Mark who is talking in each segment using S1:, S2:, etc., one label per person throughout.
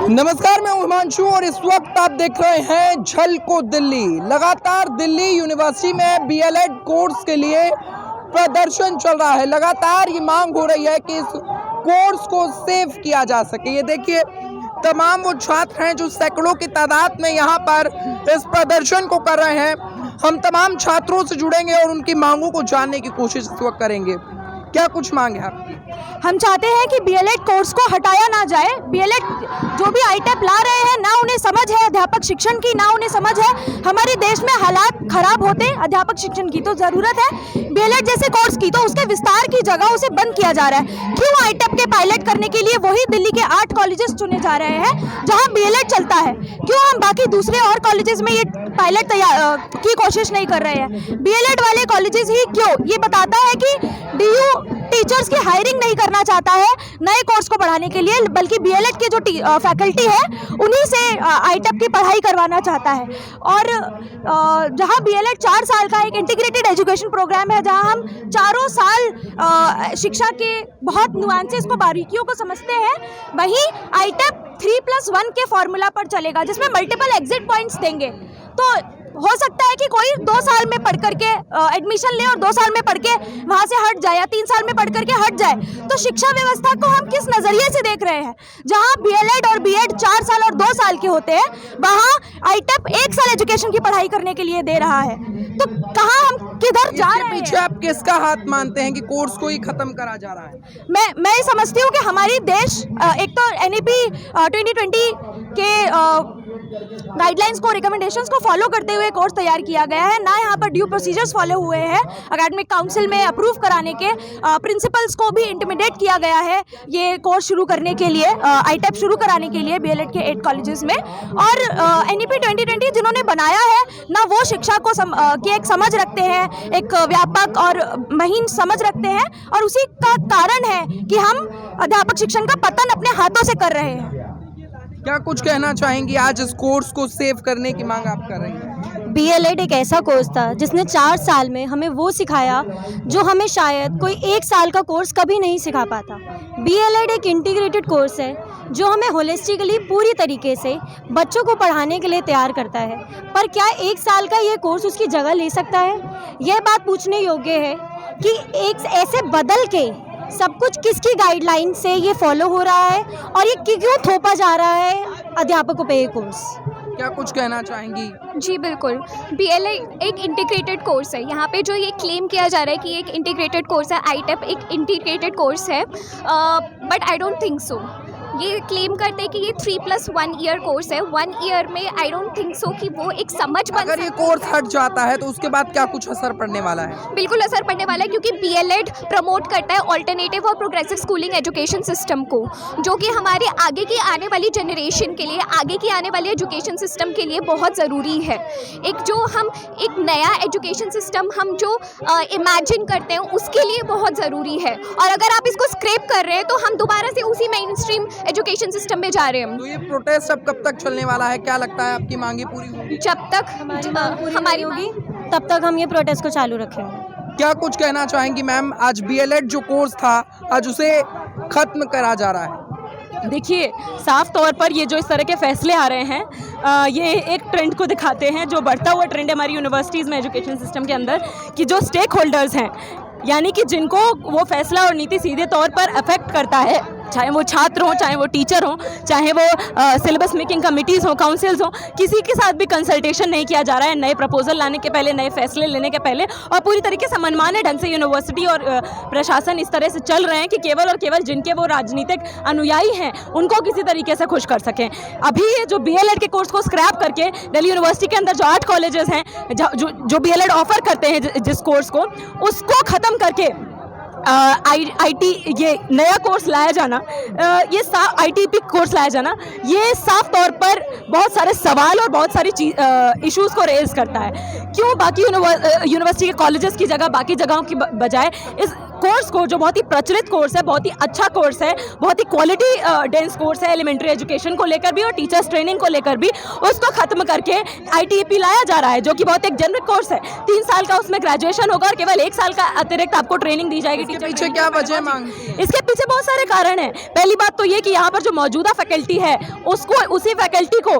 S1: नमस्कार, मैं हिमांशु और इस वक्त आप देख रहे हैं झलको दिल्ली। लगातार दिल्ली यूनिवर्सिटी में बीएलएड कोर्स के लिए प्रदर्शन चल रहा है। लगातार ये मांग हो रही है कि इस कोर्स को सेव किया जा सके। ये देखिए, तमाम वो छात्र हैं जो सैकड़ों की तादाद में यहाँ पर इस प्रदर्शन को कर रहे हैं। हम तमाम छात्रों से जुड़ेंगे और उनकी मांगों को जानने की कोशिश इस वक्त करेंगे। क्या कुछ मांग है आपकी?
S2: हम चाहते हैं कि बीएलएड कोर्स को हटाया ना जाए। बीएलएड जो भी आईटेप ला रहे हैं, ना उन्हें समझ है अध्यापक शिक्षण की, ना उन्हें समझ है हमारे देश में हालात खराब होते अध्यापक शिक्षण की। तो ज़रूरत है बीएलएड जैसे कोर्स की, तो उसके विस्तार की जगह उसे बंद किया जा रहा है। क्यों आईटेप के पायलट करने के लिए वही दिल्ली के 8 कॉलेजेस चुने जा रहे हैं जहाँ बीएलएड चलता है? क्यों हम बाकी दूसरे और कॉलेजेस में ये पायलट की कोशिश नहीं कर रहे हैं? बीएलएड वाले कॉलेजेस ही क्यों? ये बताता है कि डीयू टीचर्स की हायरिंग नहीं करना चाहता है नए कोर्स को बढ़ाने के लिए, बल्कि बीएलएड के जो फैकल्टी है उन्हीं से आईटेप की पढ़ाई करवाना चाहता है। और जहां बीएलएड 4 साल का एक इंटीग्रेटेड एजुकेशन प्रोग्राम है, जहां हम चारों साल शिक्षा के बहुत नुआंसेस को, बारीकियों को समझते हैं, वहीं आईटेप 3+1 के फॉर्मूला पर चलेगा, जिसमें मल्टीपल एग्जिट पॉइंट्स देंगे। तो हो सकता है कि कोई 2 साल में पढ़ करके एडमिशन ले और 2 साल में पढ़ के वहाँ से हट जाए, या 3 साल में पढ़ करके हट जाए। तो शिक्षा व्यवस्था को हम किस नज़रिए से देख रहे हैं? जहाँ बीएलएड और बीएड 4 साल और 2 साल के होते हैं, वहाँ आईटेप 1 साल एजुकेशन की पढ़ाई करने के लिए दे रहा है। तो कहाँ हम किधर जा रहे हैं?
S1: पीछे आप किसका हाथ मानते हैं कि कोर्स को ही खत्म करा जा रहा है?
S2: मैं समझती हूँ कि हमारी देश एक तो एनईपी 2020 के गाइडलाइंस को, रिकमेंडेशंस को फॉलो करते हुए कोर्स तैयार किया गया है, ना यहाँ पर ड्यू प्रोसीजर्स फॉलो हुए हैं। एकेडमिक काउंसिल में अप्रूव कराने के प्रिंसिपल्स को भी इंटिमिडेट किया गया है ये कोर्स शुरू करने के लिए, आईटेप शुरू कराने के लिए बीएलएड के 8 कॉलेजेस में। और एनईपी 2020 जिन्होंने बनाया है, ना वो शिक्षा को की एक समझ रखते हैं, एक व्यापक और महीन समझ रखते हैं, और उसी का कारण है कि हम अध्यापक शिक्षण का पतन अपने हाथों से कर रहे हैं।
S1: क्या कुछ कहना चाहेंगी? आज इस कोर्स को सेव करने की मांग आप कर रही हैं।
S3: बीएलएड एक ऐसा कोर्स था जिसने 4 साल में हमें वो सिखाया जो हमें शायद कोई 1 साल का कोर्स कभी नहीं सिखा पाता। बीएलएड एक इंटीग्रेटेड कोर्स है जो हमें होलिस्टिकली पूरी तरीके से बच्चों को पढ़ाने के लिए तैयार करता है। पर क्या 1 साल का ये कोर्स उसकी जगह ले सकता है? यह बात पूछने योग्य है कि एक ऐसे बदल के सब कुछ किसकी गाइडलाइन से ये फॉलो हो रहा है, और ये क्यों थोपा जा रहा है अध्यापकों पे ये कोर्स?
S1: क्या कुछ कहना चाहेंगी?
S4: जी बिल्कुल, बीएलएड एक इंटीग्रेटेड कोर्स है। यहाँ पे जो ये क्लेम किया जा रहा है कि एक इंटीग्रेटेड कोर्स है, आईटेप एक इंटीग्रेटेड कोर्स है, but I don't think so. ये क्लेम करते हैं कि ये 3+1 ईयर कोर्स है। 1 ईयर में आई डोंट थिंक सो कि वो एक समझ बन।
S1: अगर ये कोर्स हट जाता है तो उसके बाद क्या कुछ असर पड़ने वाला है?
S4: बिल्कुल असर पड़ने वाला है, क्योंकि बीएलएड प्रमोट करता है ऑल्टरनेटिव और प्रोग्रेसिव स्कूलिंग एजुकेशन सिस्टम को, जो कि हमारे आगे की आने वाली जनरेशन के लिए, आगे की आने वाली एजुकेशन सिस्टम के लिए बहुत ज़रूरी है। एक नया एजुकेशन सिस्टम हम जो इमेजिन करते हैं उसके लिए बहुत ज़रूरी है। और अगर आप इसको स्क्रैप कर रहे हैं तो हम दोबारा से उसी मेन स्ट्रीम एजुकेशन सिस्टम में जा रहे हैं।
S1: तो ये प्रोटेस्ट अब कब तक चलने वाला है? क्या लगता है आपकी मांगे पूरी होगी?
S4: जब तक हमारी
S3: होगी तब तक हम ये प्रोटेस्ट को चालू रखेंगे।
S1: क्या कुछ कहना चाहेंगी मैम? आज बीएलएड जो कोर्स था, आज उसे खत्म करा जा रहा है।
S5: देखिए, साफ तौर पर ये जो इस तरह के फैसले आ रहे हैं, ये एक ट्रेंड को दिखाते हैं, जो बढ़ता हुआ ट्रेंड है हमारी यूनिवर्सिटीज़ में एजुकेशन सिस्टम के अंदर, कि जो स्टेक होल्डर्स हैं, यानी कि जिनको वो फैसला और नीति सीधे तौर पर अफेक्ट करता है, चाहे वो छात्र हों, चाहे वो टीचर हों, चाहे वो सिलेबस मेकिंग कमिटीज़ हों, काउंसिल्स हों, किसी के साथ भी कंसल्टेशन नहीं किया जा रहा है नए प्रपोजल लाने के पहले, नए फैसले लेने के पहले। और पूरी तरीके से मनमाने ढंग से यूनिवर्सिटी और प्रशासन इस तरह से चल रहे हैं कि केवल और केवल जिनके वो राजनीतिक अनुयायी हैं उनको किसी तरीके से खुश कर सकें। अभी ये जो बीएलएड के कोर्स को स्क्रैप करके दिल्ली यूनिवर्सिटी के अंदर जो 8 कॉलेजेस हैं जो बीएलएड ऑफर करते हैं जिस कोर्स को, उसको ख़त्म करके आईटी ये नया कोर्स लाया जाना, ये आईटीपी कोर्स लाया जाना, ये साफ तौर पर बहुत सारे सवाल और बहुत सारी इश्यूज़ को रेज करता है। क्यों बाकी यूनिवर्सिटी के कॉलेजेस की जगह, बाकी जगहों की बजाय इस कोर्स को, जो बहुत ही प्रचलित कोर्स है, बहुत ही अच्छा कोर्स है, बहुत ही क्वालिटी डेंस कोर्स है एलिमेंट्री एजुकेशन को लेकर भी और टीचर्स ट्रेनिंग को लेकर भी, उसको खत्म करके ITEP लाया जा रहा है, जो कि बहुत एक जेनरिक कोर्स है। 3 साल का उसमें ग्रेजुएशन होगा और केवल 1 साल का अतिरिक्त आपको ट्रेनिंग दी जाएगी।
S1: इसके पीछे क्या वजह मांग?
S5: इसके पीछे बहुत सारे कारण हैं। पहली बात तो ये कि यहाँ पर जो मौजूदा फैकल्टी है उसको, उसी फैकल्टी को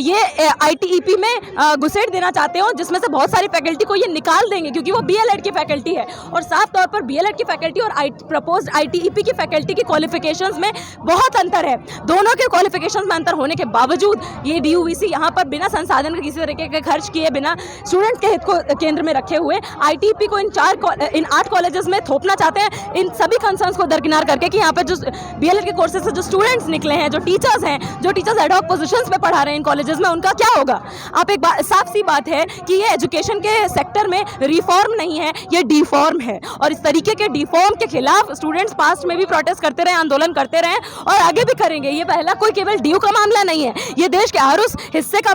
S5: ये ITEP में घुसेड़ देना चाहते हो, जिसमें से बहुत सारी फैकल्टी को ये निकाल देंगे क्योंकि वो BLED की फैकल्टी है। और साफ तौर पर BLED की फैकल्टी और प्रपोज्ड ITEP की फैकल्टी की क्वालिफिकेशंस में बहुत अंतर है। दोनों के क्वालिफिकेशंस में अंतर होने के बावजूद ये DUVC यहाँ पर बिना संसाधन किसी तरीके के खर्च किए, बिना स्टूडेंट के हित को केंद्र में रखे हुए ITEP को इन 8 कॉलेजेस में थोपना चाहते हैं, इन सभी कंसर्न्स को दरकिनार करके कि यहाँ पर जो BLED के कोर्सेज से जो स्टूडेंट्स निकले हैं, जो टीचर्स हैं, जो टीचर्स एडहॉक पोजीशंस पे पढ़ा रहे हैं इन कॉलेजेस में, उनका क्या होगा। आप एक बात साफ सी बात है कि ये एजुकेशन के सेक्टर में रिफॉर्म नहीं है, ये डिफॉर्म है। और इस तरीके के डिफॉर्म के खिलाफ स्टूडेंट्स पास्ट में भी प्रोटेस्ट करते रहे, आंदोलन करते रहे और आगे भी करेंगे। ये पहला कोई केवल DU का मामला नहीं है, ये देश के हर उस हिस्से का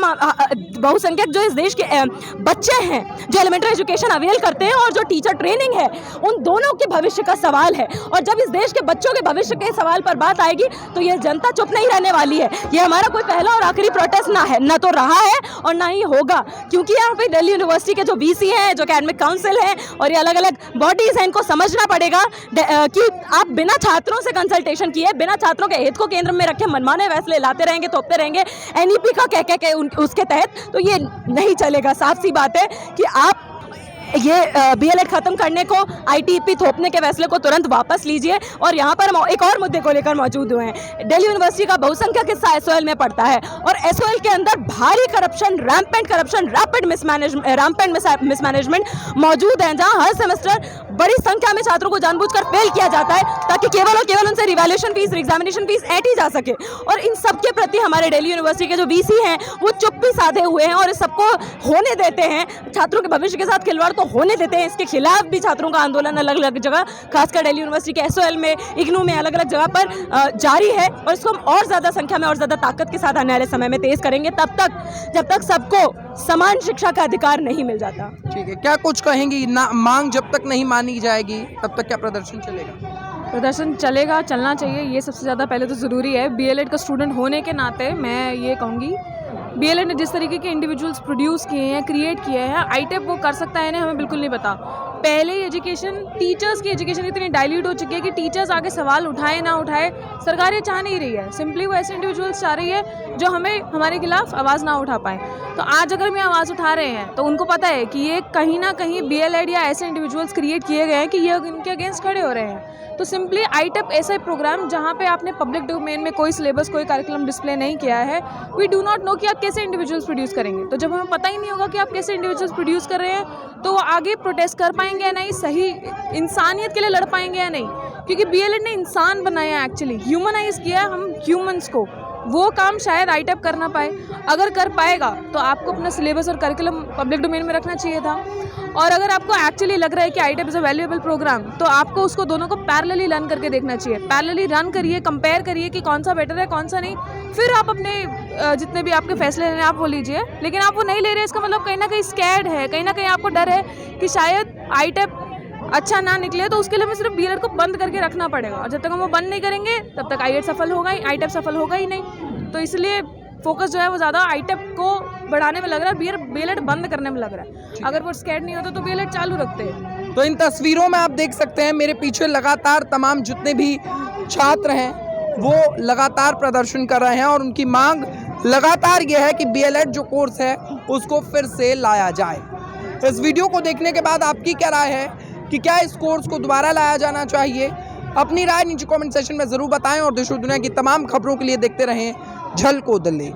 S5: बहुसंख्यक जो इस देश के बच्चे हैं, जो एलिमेंट्री एजुकेशन अवेल करते हैं और जो टीचर ट्रेनिंग है, उन दोनों के भविष्य का सवाल है। और जब इस देश के बच्चों के भविष्य के सवाल पर बात आएगी तो ये जनता चुप नहीं रहने वाली है। ये हमारा कोई पहला और आखिरी प्रोटेस्ट ना है, ना तो रहा है और ना ही होगा, क्योंकि यहाँ पे दिल्ली यूनिवर्सिटी के जो VC हैं, जो एकेडमिक काउंसिल है और ये अलग अलग बॉडीज हैं, इनको समझना पड़ेगा कि आप बिना छात्रों से कंसल्टेशन किए, बिना छात्रों के हित को केंद्र में रखे मनमाने फैसले लाते रहेंगे, थोपते रहेंगे NEP का कह के उसके तहत, तो ये नहीं चलेगा। साफ सी बात है कि आप ये BLED खत्म करने को, ITEP थोपने के फैसले को तुरंत वापस लीजिए। और यहाँ पर एक और मुद्दे को लेकर मौजूद हुए हैं। दिल्ली यूनिवर्सिटी का बहुसंख्यक हिस्सा SOL में पड़ता है और SOL के अंदर भारी corruption, rampant corruption, rapid mismanagement मौजूद है, जहाँ हर सेमेस्टर बड़ी संख्या में छात्रों को जानबूझकर फेल किया जाता है ताकि केवल और केवल उनसे रिवैल्यूएशन फीस, एग्जामिनेशन फीस ऐंठी जा सके। और इन सब के प्रति हमारे दिल्ली यूनिवर्सिटी के जो VC हैं वो चुप्पी साधे हुए हैं और इस सबको होने देते हैं, छात्रों के भविष्य के साथ खिलवाड़ को होने देते हैं। इसके खिलाफ भी छात्रों का आंदोलन अलग अलग जगह, खासकर दिल्ली यूनिवर्सिटी के SOL में, IGNOU में, अलग अलग जगह पर जारी है और इसको हम और ज़्यादा संख्या में और ज़्यादा ताकत के साथ आने वाले समय में तेज करेंगे, तब तक जब तक सबको समान शिक्षा का अधिकार नहीं मिल जाता।
S1: ठीक है, क्या कुछ कहेंगी? मांग जब तक नहीं मानी जाएगी तब तक क्या प्रदर्शन चलेगा?
S6: प्रदर्शन चलेगा, चलना चाहिए, ये सबसे ज़्यादा पहले तो ज़रूरी है। BLED का स्टूडेंट होने के नाते मैं ये कहूँगी, BLED ने जिस तरीके के इंडिविजुअल्स प्रोड्यूस किए हैं, क्रिएट किए हैं, ITEP वो कर सकता है नहीं, हमें बिल्कुल नहीं पता। पहले एजुकेशन, टीचर्स की एजुकेशन इतनी डाइल्यूट हो चुकी है कि टीचर्स आगे सवाल उठाए ना उठाए, सरकार ये चाह नहीं रही है। सिंपली वो ऐसे इंडिविजुअल्स चाह रही है जो हमारे खिलाफ आवाज़ ना उठा पाए। तो आज अगर हम आवाज़ उठा रहे हैं तो उनको पता है कि ये कहीं ना कहीं BLED या ऐसे इंडिविजुअल्स क्रिएट किए गए हैं कि ये इनके अगेंस्ट खड़े हो रहे हैं। तो सिंपली ITEP ऐसा प्रोग्राम जहाँ पे आपने पब्लिक डोमेन में कोई सिलेबस, कोई करिकुलम डिस्प्ले नहीं किया है, वी डू नॉट नो कि आप कैसे इंडिविजुअल्स प्रोड्यूस करेंगे। तो जब हमें पता ही नहीं होगा कि आप कैसे इंडिविजुअल्स प्रोड्यूस कर रहे हैं तो वो आगे प्रोटेस्ट कर पाएंगे या नहीं, सही इंसानियत के लिए लड़ पाएंगे या नहीं, क्योंकि BLED ने इंसान बनाया, एक्चुअली ह्यूमनाइज किया हम ह्यूमंस को। वो काम शायद ITEP कर ना पाए, अगर कर पाएगा तो आपको अपना सिलेबस और करिकुलम पब्लिक डोमेन में रखना चाहिए था। और अगर आपको एक्चुअली लग रहा है कि ITEP is a valuable programme तो आपको उसको दोनों को पैरेलली रन करके देखना चाहिए। पैरेलली रन करिए, कंपेयर करिए कि कौन सा बेटर है, कौन सा नहीं, फिर आप अपने जितने भी आपके फैसले लेने आप वो लीजिए। लेकिन आप वो नहीं ले रहे, इसका मतलब कहीं ना कहीं स्कैर्ड है, कहीं ना कहीं आपको डर है कि शायद ITEP अच्छा ना निकले, तो उसके लिए हमें सिर्फ BLED को बंद करके रखना पड़ेगा। और जब तक हम वो बंद नहीं करेंगे तब तक ITEP सफल होगा ही नहीं। तो इसलिए फोकस जो है वो ज़्यादा ITEP को बढ़ाने में लग रहा है, BLED बंद करने में लग रहा है। अगर वो स्कैर्ड नहीं होता तो BLED चालू रखते हैं।
S1: तो इन तस्वीरों में आप देख सकते हैं मेरे पीछे लगातार तमाम जितने भी छात्र हैं वो लगातार प्रदर्शन कर रहे हैं और उनकी मांग लगातार यह है कि BLED जो कोर्स है उसको फिर से लाया जाए। इस वीडियो को देखने के बाद आपकी क्या राय है कि क्या इस कोर्स को दोबारा लाया जाना चाहिए? अपनी राय नीचे कमेंट सेशन में ज़रूर बताएं और देश और दुनिया की तमाम खबरों के लिए देखते रहें झलको दिल्ली।